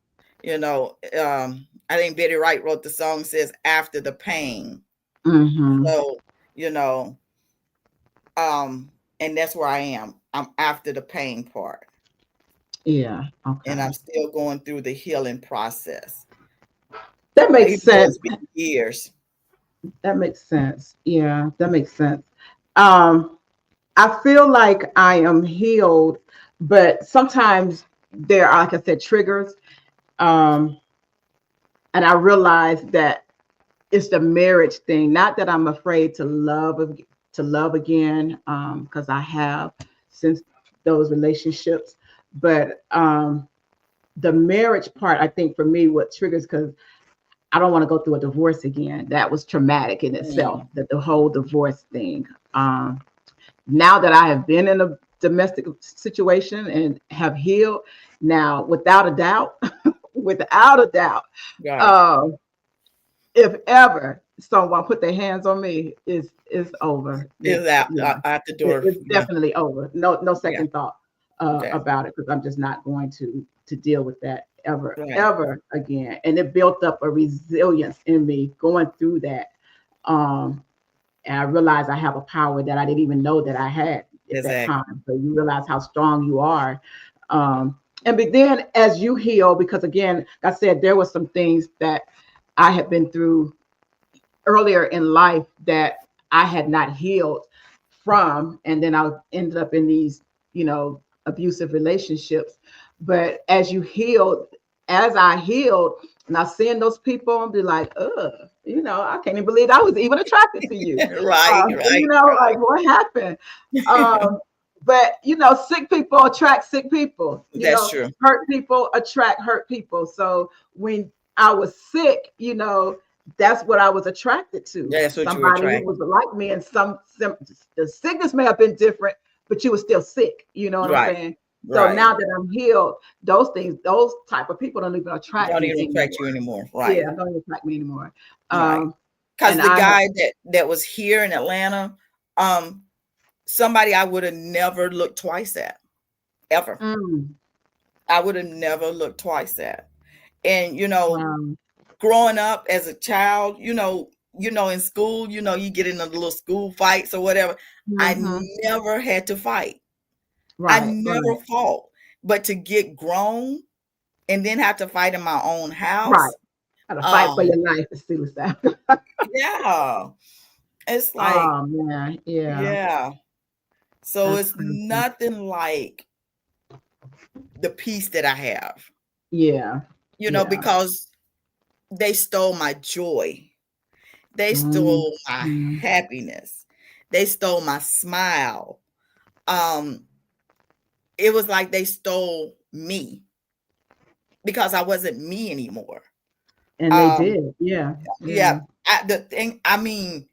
I think Betty Wright wrote the song says after the pain. Mm-hmm. So, you know, um, and that's where I am. I'm after the pain part. Yeah. And Okay. I'm still going through the healing process. That makes Even though sense. it's been years. That makes sense. Yeah, that makes sense. Um, I feel like I am healed, but sometimes there are, like I said, triggers. Um, and I realize that it's the marriage thing. Not that I'm afraid to love again, because I have since those relationships, but the marriage part, I think for me, what triggers because I don't want to go through a divorce again. That was traumatic in itself. Mm, That the whole divorce thing. Now that I have been in a domestic situation and have healed, now without a doubt, without a doubt, right. um, if ever someone put their hands on me, is over. Is out, Yeah, out the door. it's Yeah. definitely over. No Yeah. second thought Okay. about it because I'm just not going to deal with that Right. ever again. And it built up a resilience in me going through that. Um, and I realized I have a power that I didn't even know that I had at that Exactly. time. So you realize how strong you are. And but then as you heal, because again, like I said, there were some things that I had been through earlier in life that I had not healed from. And then I ended up in these, abusive relationships. But as I healed, and I seeing those people and be like, I can't even believe I was even attracted to you. Right. Right. Like what happened? Um, but sick people attract sick people. That's true. Hurt people attract hurt people. So when I was sick, that's what I was attracted to. That's what you were Somebody who attracted. was like me, and the sickness may have been different, but you were still sick. You know what I'm Right. saying? So Right. now that I'm healed, those type of people don't even attract Don't me even attract anymore. you anymore. Right. Yeah, don't even attract me anymore. Right. Um, Because and the I have, guy that was here in Atlanta, um, somebody I would have never looked twice at, ever. mm, I would have never looked twice at. And um, growing up as a child, in school, you get in the little school fights or whatever. I mhm, never had to fight. I right, never right, fought. But to get grown and then have to fight in my own right. house, Gotta fight for um, your life to see what's that. yeah, it's like, Oh man, yeah, yeah. So that's it's crazy. nothing like the peace that I have, Yeah, yeah. because they stole my joy. They Mm, stole my mm. happiness. They stole my smile. Um, it was like they stole me because I wasn't me anymore. And they Um, did. Yeah, yeah, yeah. I mean,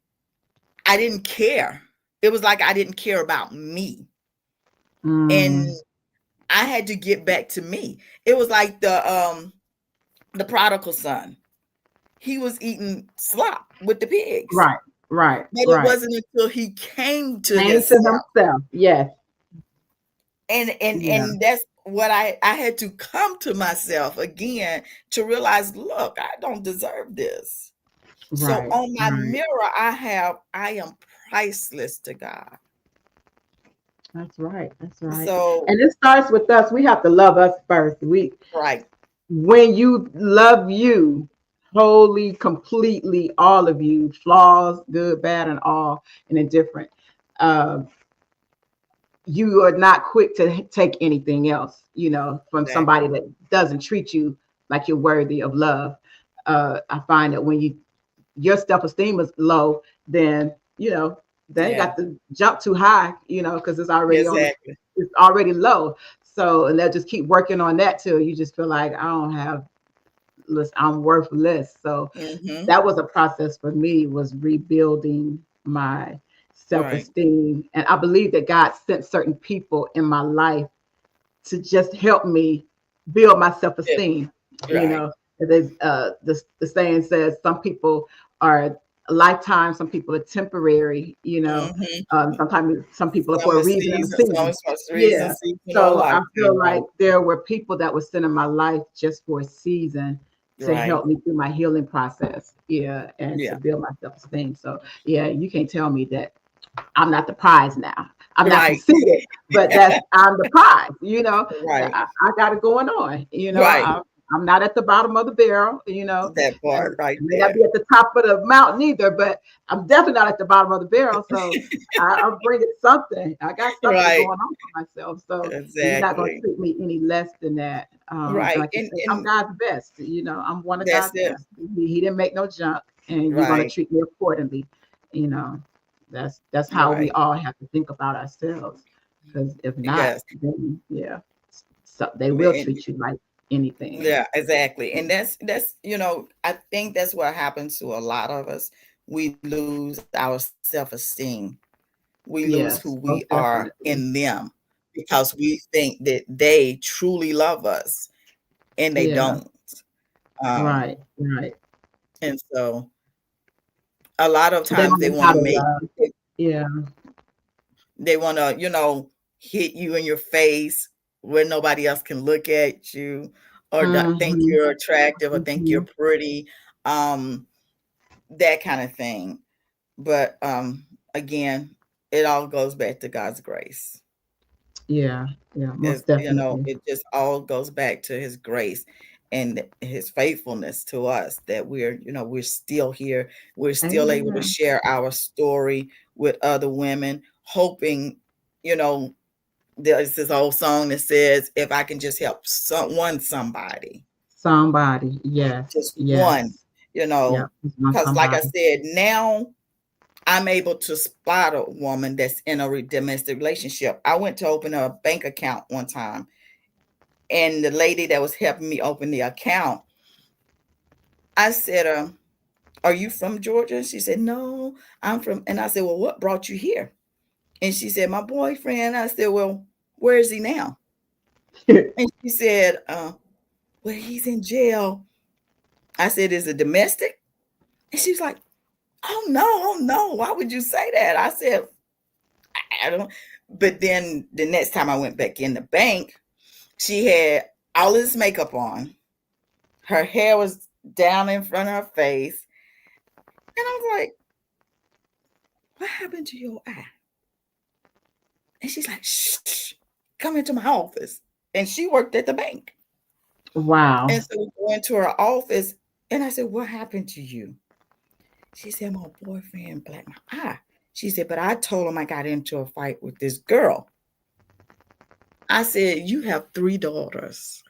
I didn't care. It was like I didn't care about me. And Mm, I had to get back to me. It was like the prodigal son. He was eating slop with the pigs. Right, right, But it right. wasn't until he came to Came to himself. himself. Yes. Yeah. And that's what I had to come to myself again to realize, look, I don't deserve this. So Right, on my right. mirror, I am priceless to God. That's right. That's right. So, And it starts with us. We have to love us first. right, When you love you wholly, completely, all of you, flaws, good, bad, and all, and indifferent, uh, you are not quick to take anything else, from somebody exactly. that doesn't treat you like you're worthy of love. I find that when your self-esteem is low, then they ain't Yeah, got to jump too high, because exactly. it's already low. So, and they'll just keep working on that till you just feel like I don't have, listen, I'm worthless. So Mm-hmm. that was a process for me, was rebuilding my Right. self-esteem. And I believe that God sent certain people in my life to just help me build my Yeah, self-esteem. You right. know, there's the saying says some people are a lifetime, some people are temporary. Mm-hmm. Sometimes some people are Some for a is reason and a season, some season. is for reason, Yeah. season, or So I feel lifetime. like Right. there were people that were sent in my life just for a season to Right. help me through my healing process. Yeah, and to Yeah. build my self-esteem. So yeah, you can't tell me that I'm not the prize now. I'm not Right. conceited, but I'm the prize. Right. I got it going on. Right. I'm not at the bottom of the barrel. That I part right may not there. be at the top of the mountain either, but I'm definitely not at the bottom of the barrel. So I'm bringing something. I got something Right. going on for myself. So He's not going to Exactly. treat me any less than that. And Right. like you said, I'm And God's best. I'm one of that's God's it. best. He didn't make no junk, and you're going to Right. treat me accordingly. You know. That's how we Right. all have to think about ourselves. Because if not, Yes. then yeah, so they will And treat you like anything. yeah, exactly. And that's I think that's what happens to a lot of us. We lose our self-esteem. We lose who we Yes, are most in definitely. them because we think that they truly love us and they Yeah, don't. Um, right, right. and so a lot of They times don't they know want how to to make love. Yeah. they want to, hit you in your face where nobody else can look at you or think Mm-hmm. you're attractive or think Mm-hmm. you're pretty, um, that kind of thing. But again, it all goes back to God's grace. Yeah, yeah, Is most definitely. it just all goes back to his grace and his faithfulness to us that we're still here. We're still able to Amen. share our story with other women, hoping, you know, there's this old song that says, if I can just help somebody, Somebody. Yes, just one, yes. you Yeah, know, it's not because like I somebody. said, now I'm able to spot a woman that's in a domestic relationship. I went to open a bank account one time, and the lady that was helping me open the account, I said, "Are you from Georgia?" She said, "No, I'm from." And I said, "Well, what brought you here?" And she said, "My boyfriend." I said, "Well, where is he now?" And she said, "Well, he's in jail." I said, "Is it domestic?" And she's like, "Oh no, oh no, why would you say that?" I said, "I don't." But then the next time I went back in the bank, she had all this makeup on. Her hair was down in front of her face. And I was like, "What happened to your eye?" And she's like, "Shh, come into my office." And she worked at the bank. And Wow. so we go into her office, and I said, "What happened to you?" She said, "My boyfriend blacked my eye." She said, "But I told him I got into a fight with this girl." I said, "You have three daughters.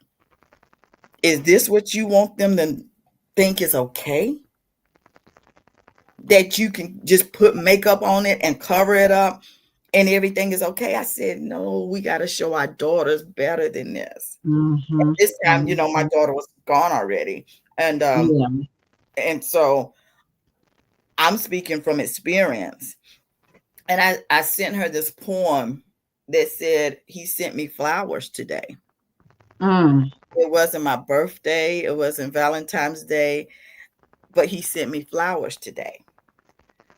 Is this what you want them to think is okay? That you can just put makeup on it and cover it up and everything is okay?" I said, "No, we got to show our daughters better than this." Mm-hmm. This time, my Mm-hmm. daughter was gone already. And Yeah. so I'm speaking from experience. And I sent her this poem that said he sent me flowers today. Mm, It wasn't my birthday, it wasn't Valentine's Day, but he sent me flowers today.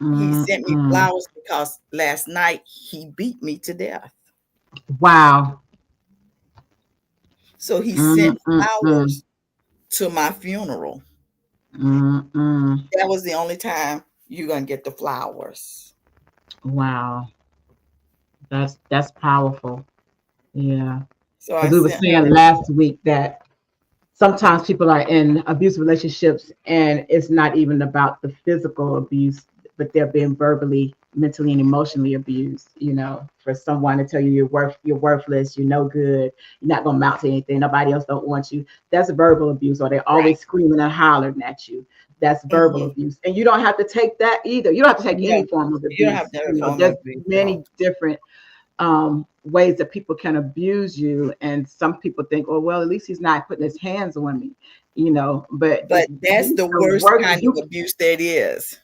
He mm, sent me mm. flowers because last night he beat me to death. Wow. So he Mm, sent mm, mm, flowers to my funeral. mm, mm. That was the only time you're gonna get the flowers. Wow. That's powerful. Yeah. So I Because we were sent her. saying last week that sometimes people are in abusive relationships and it's not even about the physical abuse, but they're being verbally, mentally, and emotionally abused. For someone to tell you you're worthless, you're no good, you're not gonna amount to anything, nobody else don't want you. That's verbal abuse, or they're Right. always screaming and hollering at you. That's verbal Hmm. abuse. And you don't have to take that either. You don't have to take No, any form of you don't have abuse. to have a form of There's abuse at all. many different ways that people can abuse you. And some people think, oh, well, at least he's not putting his hands on me, but But that's the the worst work kind of you abuse that is.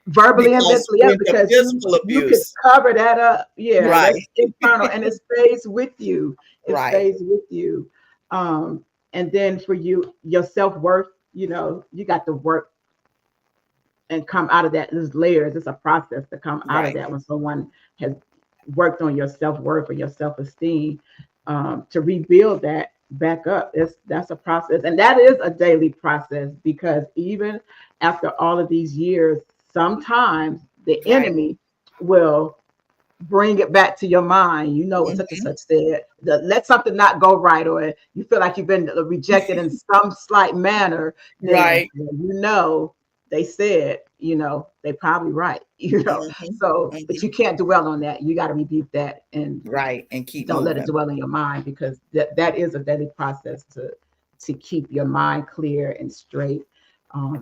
verbally and Because mentally, yeah, with the because you physical you could abuse, cover that up. Yeah, right, that's internal and it stays with you. It right, stays with you. Um, and then for you, your self-worth, you got to work and come out of that. There's layers. It's a process to come out of right, that when someone has worked on your self-worth or your self-esteem, to rebuild that back up. That's a process, and that is a daily process, because even after all of these years, sometimes the right. enemy will bring it back to your mind. What such and Hmm. such said. Let something not go right, or you feel like you've been rejected in some slight manner. Then Right. they said, they probably right. Hmm. So, but Hmm. you can't dwell on that. You got to rebuke that and Right. And keep don't let it moving. dwell in your mind, because that is a daily process to keep your mind clear and straight.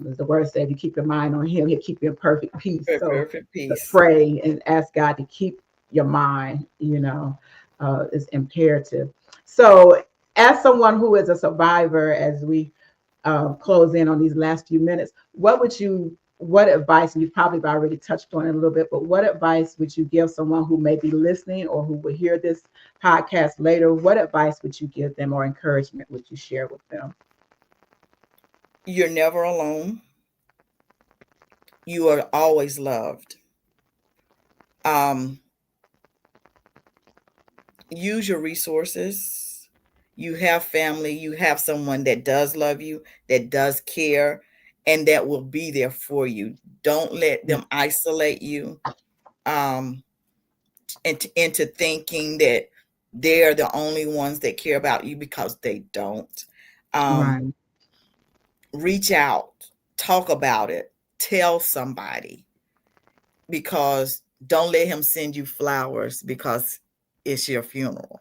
As the word said, if you keep your mind on Him, He'll keep you in perfect peace. So Perfect to peace. pray and ask God to keep your mind, is imperative. So, as someone who is a survivor, as we close in on these last few minutes, what advice, and you've probably already touched on it a little bit, but what advice would you give someone who may be listening or who will hear this podcast later? What advice would you give them, or encouragement would you share with them? You're never alone. You are always loved. Um, Use your resources. You have family, you have someone that does love you, that does care, and that will be there for you. Don't let them isolate you, um, into thinking that they're the only ones that care about you, because they don't. Um, Right. Reach out, talk about it, tell somebody, because don't let him send you flowers because it's your funeral.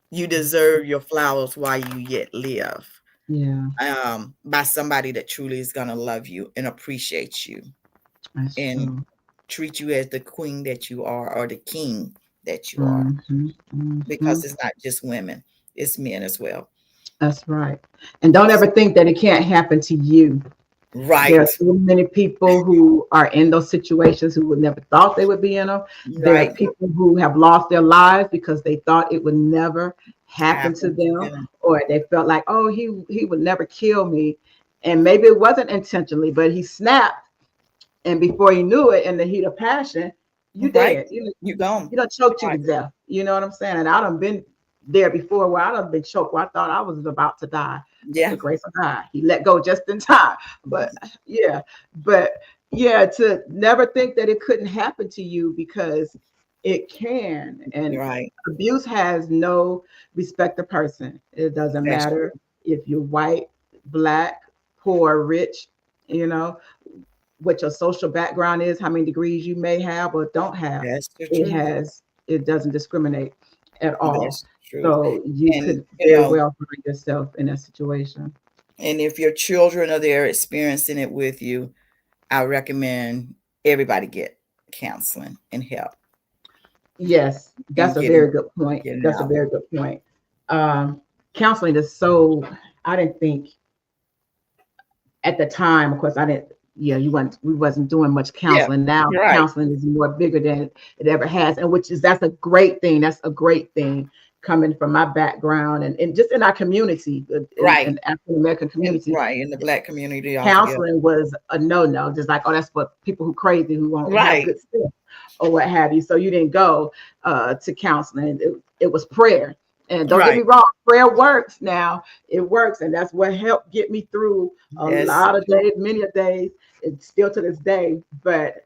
You deserve your flowers while you yet live, Yeah, by somebody that truly is going to love you and appreciate you that's and true. treat you as the queen that you are, or the king that you are, Hmm. Hmm. because it's not just women, it's men as well. That's right. And don't ever think that it can't happen to you. There are Right, so many people who are in those situations who would never thought they would be in them. There are right. people who have lost their lives because they thought it would never happen to Happen to them, them. or they felt like, oh, he would never kill me. And maybe it wasn't intentionally, but he snapped, and before you knew it, in the heat of passion, you Right. dead. You gone. You done choked you to Right. death. You know what I'm saying? And I done been there before, where I done been choked where I thought I was about to die. But the Yeah. grace of God, He let go just in time. But yeah, but yeah, to never think that it couldn't happen to you, because it can. And Right. abuse has no respect of person. It doesn't That's matter true. if you're white, black, poor, rich, you know, what your social background is, how many degrees you may have or don't have. That's the It truth. has, it doesn't discriminate at all. That's the truth. So you And could very well find yourself in a situation. and if your children are there experiencing it with you, I recommend everybody get counseling and help Yes, and that's a very good point. getting That's a out. very good point. Um, Counseling is so, I didn't think at the time, of course, I didn't yeah, we wasn't doing much Yeah. counseling. Now Right. counseling is more bigger than it ever has, and that's a great thing. That's a great thing coming from my background and just in our community, in Right. African American community. Right. In the Black community altogether. Counseling was a no. Just like, oh, that's for people who crazy who won't have Right. good stuff or what have you. So you didn't go to counseling. It was prayer. And don't get me Right. wrong, prayer works now. It works. And that's what helped get me through a That's lot of days, many a days. It's still to this day. But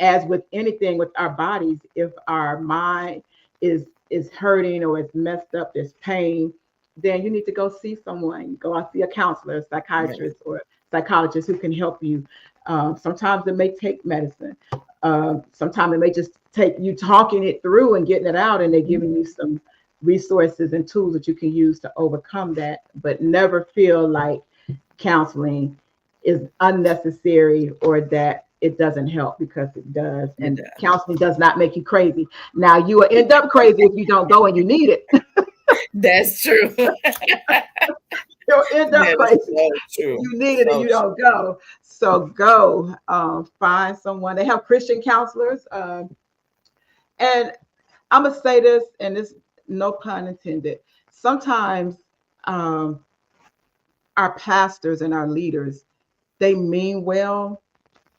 as with anything with our bodies, if our mind is hurting or it's messed up, there's pain, then you need to go see someone. Go out see a counselor, a yeah. psychiatrist, or psychologist who can help you. Sometimes it may take medicine. Sometimes it may just take you talking it through and getting it out, and they're giving you some resources and tools that you can use to overcome that. But never feel like counseling is unnecessary or that it doesn't help, because it does. It And does. counseling does not make you crazy. Now you will end up crazy if you don't go and you need it. That's true. You'll end up That is crazy so if true. you need it and So you true. don't go. So go find someone. They have Christian counselors. And I'm gonna say this, and this no pun intended. Sometimes um, our pastors and our leaders, they mean well,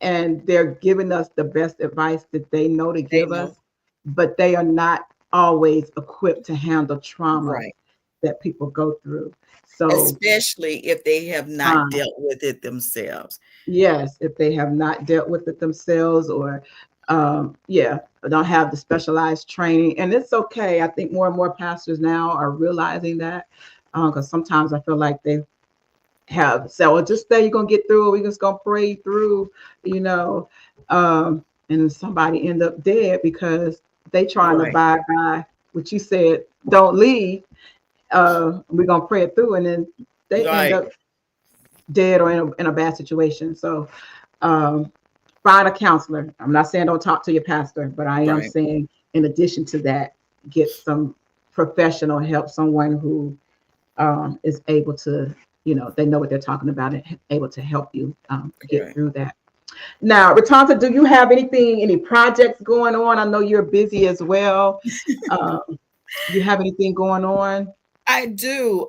and they're giving us the best advice that they know to They give know. us, but they are not always equipped to handle trauma Right. that people go through. So, Especially if they have not uh, dealt with it themselves. yes, if they have not dealt with it themselves, or yeah, don't have the specialized training, and it's okay. I think more and more pastors now are realizing that, because sometimes I feel like they have said, well, just stay, you're gonna get through it, we're just gonna pray through, you know, and somebody end up dead because they trying to Right. abide by what you said, don't leave, we're gonna pray it through, and then they end Right. up dead or in a bad situation. So um, find a counselor. I'm not saying don't talk to your pastor, but I am Right. saying in addition to that, get some professional help, someone who is able to, they know what they're talking about and able to help you get Right. through that. Now, Ratanta, do you have any projects going on? I know you're busy as well. Um, you have anything going on? I do.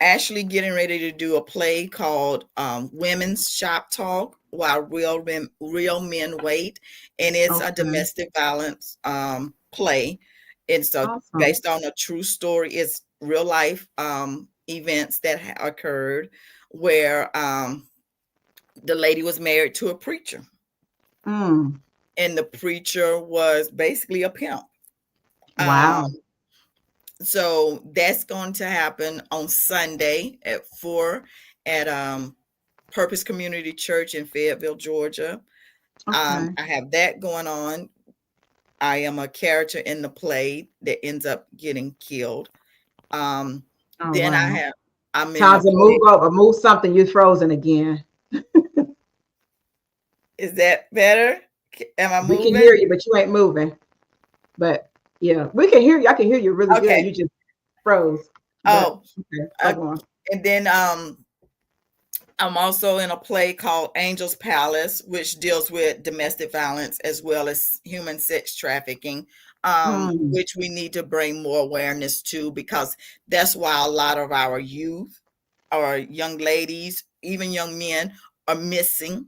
Actually getting ready to do a play called Women's Shop Talk While Real Men Wait. And it's a Okay, domestic violence play. It's awesome. based on a true story. It's real life events that occurred where the lady was married to a preacher, Mm, and the preacher was basically a pimp. Um, wow. so that's going to happen on Sunday at 4 at Purpose Community Church in Fayetteville, Georgia. Okay. I have that going on. I am a character in the play that ends up getting killed. Um, Oh, then wow. I'm in a Townsend, play. move over, move something. You're frozen again. Is that better? Am I We can moving? hear you, but you ain't moving. But yeah, we can hear you. I can hear you really good. Okay. You just froze. But Oh, okay, so uh, go on. and then I'm also in a play called Angel's Palace, which deals with domestic violence as well as human sex trafficking, Mm, which we need to bring more awareness to, because that's why a lot of our youth or young ladies, even young men, are missing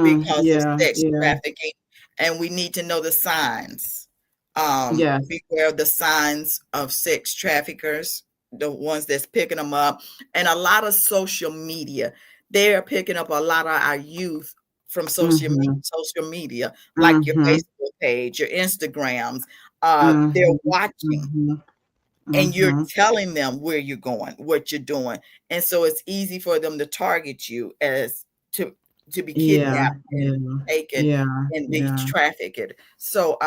because of yeah, sex yeah, trafficking. And we need to know the signs. yes. Beware of the signs of sex traffickers, the ones that's picking them up. And a lot of social media, they are picking up a lot of our youth from Mm-hmm, social media, like your mm-hmm, Facebook page, your Instagrams. They're mm-hmm, watching, mm-hmm, and you're mm-hmm. telling them where you're going, what you're doing. And so it's easy for them to target you as to be Yeah, kidnapped yeah, and taken yeah, and be yeah. trafficked. So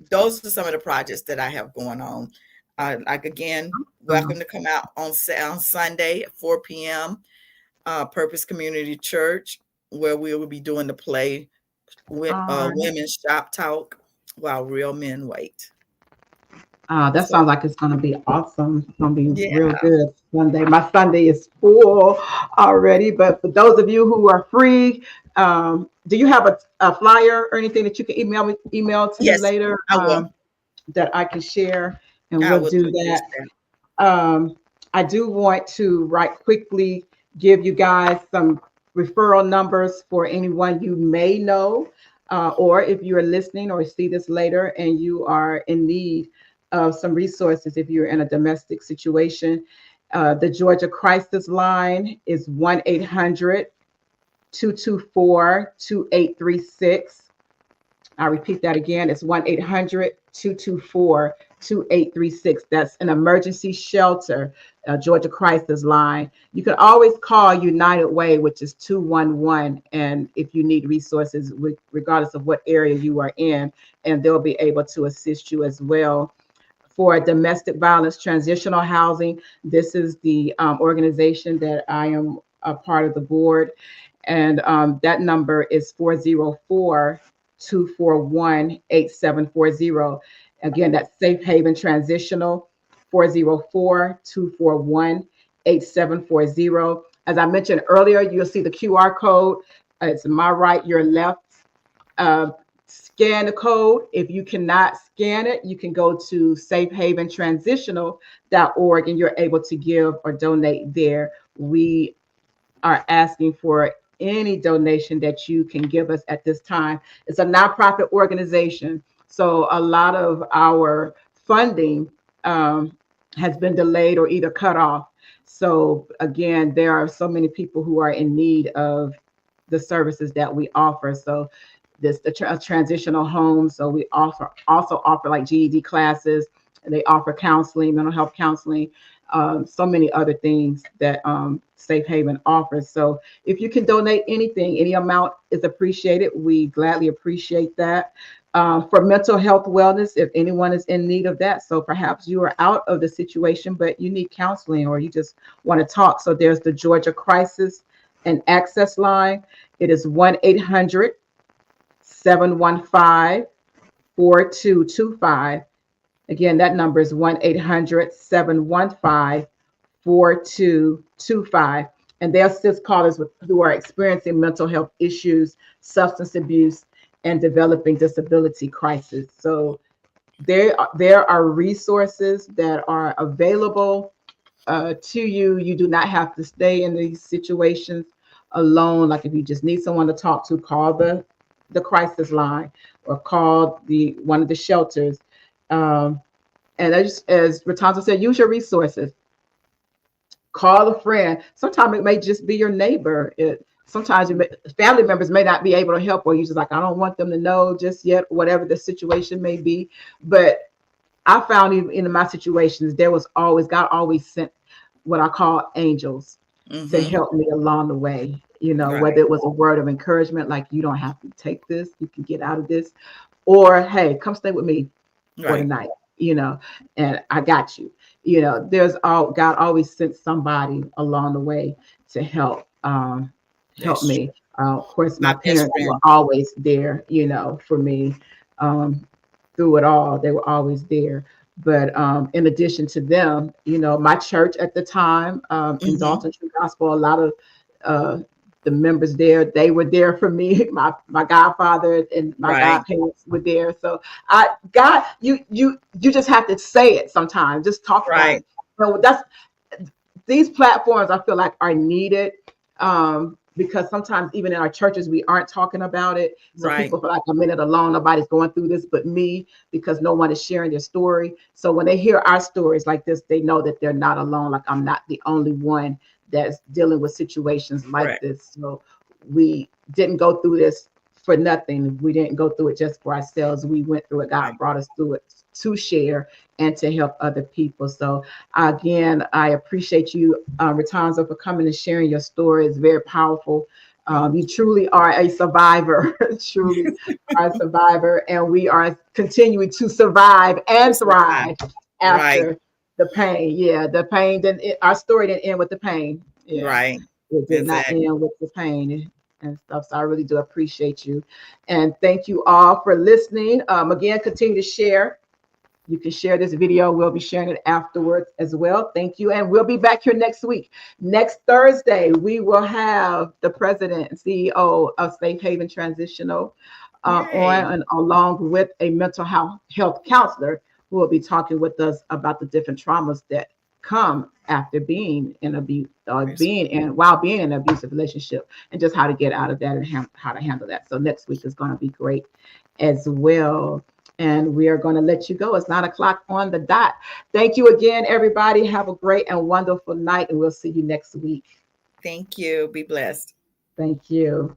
those are some of the projects that I have going on. Like again, welcome to come out on Sunday at 4 p.m. Purpose Community Church, where we will be doing the play with All right. Women's Shop Talk While Real Men Wait. That So sounds like it's gonna be awesome. It's gonna be real yeah. good. Sunday. My Sunday is full already, but for those of you who are free, do you have a flyer or anything that you can email to me Yes, later I will. that I can share? And I we'll will do do just that. that. Um, I do want to right quickly give you guys some referral numbers for anyone you may know, or if you are listening or see this later and you are in need of some resources, if you're in a domestic situation. The Georgia Crisis Line is 1-800 224 2836. I'll repeat that again. It's 1-800 224 2836. That's an emergency shelter, Georgia Crisis Line. You can always call United Way, which is 211. And if you need resources, regardless of what area you are in, and they'll be able to assist you as well. For domestic violence transitional housing, this is the organization that I am a part of the board, and that number is 404-241-8740. Again, that's Safe Haven Transitional, 404-241-8740. As I mentioned earlier, you'll see the QR code. It's my right, your left. Uh, Scan the code. If you cannot scan it, you can go to safehaventransitional.org and you're able to give or donate there. We are asking for any donation that you can give us at this time. It's a nonprofit organization, so a lot of our funding has been delayed or either cut off. So again, there are so many people who are in need of the services that we offer. So this the transitional home. So we also offer like GED classes, and they offer counseling, mental health counseling, so many other things that Safe Haven offers. So if you can donate anything, any amount is appreciated. We gladly appreciate that. For mental health wellness, if anyone is in need of that, so perhaps you are out of the situation, but you need counseling or you just want to talk. So there's the Georgia Crisis and Access Line. It is 1-800-715-4225. Again, that number is 1-800-715-4225. And they'll assist callers who are experiencing mental health issues, substance abuse, and developing disability crisis. So there are resources that are available to you. You do not have to stay in these situations alone. Like if you just need someone to talk to, call the crisis line or call the one of the shelters. Um, and as Ratanza said, use your resources. Call a friend. Sometimes it may just be your neighbor. Sometimes family members may not be able to help, or you just like, I don't want them to know just yet, whatever the situation may be. But I found even in my situations, there was always God always sent what I call angels to Mm-hmm. help me along the way. You know, Right. whether it was a word of encouragement, like you don't have to take this, you can get out of this, or hey, come stay with me for the Right. night, and I got you. There's all God always sent somebody along the way to help That's true. me. Of course, My my best parents were friend. always there, for me. Um, Through it all, they were always there. But in addition to them, my church at the time in Mm-hmm. Dalton True Gospel, a lot of uh, the members there, they were there for me. My godfather and my Right. godparents were there. So God, you just have to say it sometimes. Just talk about Right. it. So that's these platforms I feel like are needed, because sometimes even in our churches we aren't talking about it. So Right. people feel like I'm in it alone. Nobody's going through this but me, because no one is sharing their story. So when they hear our stories like this, they know that they're not alone. Like I'm not the only one that's dealing with situations like Correct. this. So we didn't go through this for nothing. We didn't go through it just for ourselves. We went through it. God Right. brought us through it to share and to help other people. So again, I appreciate you, Ratanza, for coming and sharing your story. It's very powerful. Thank You truly are a survivor, truly are a survivor, and we are continuing to survive you. and Just a vibe. thrive Right. after the pain. Yeah, the pain didn't. Our story didn't end with the pain. Yeah, Right. it did not Exactly. end with the pain and stuff. So I really do appreciate you, and thank you all for listening. Again, continue to share You can share this video. We'll be sharing it afterwards as well. Thank you. And we'll be back here next week. Next Thursday, we will have the president and CEO of Safe Haven Transitional on, Yay. and along with a mental health counselor who will be talking with us about the different traumas that come after being in abuse, being in while being in an abusive relationship, and just how to get out of that and how to handle that. So next week is going to be great as well. And we are going to let you go. It's 9 o'clock on the dot. Thank you again, everybody. Have a great and wonderful night, and we'll see you next week. Thank you. Be blessed. Thank you.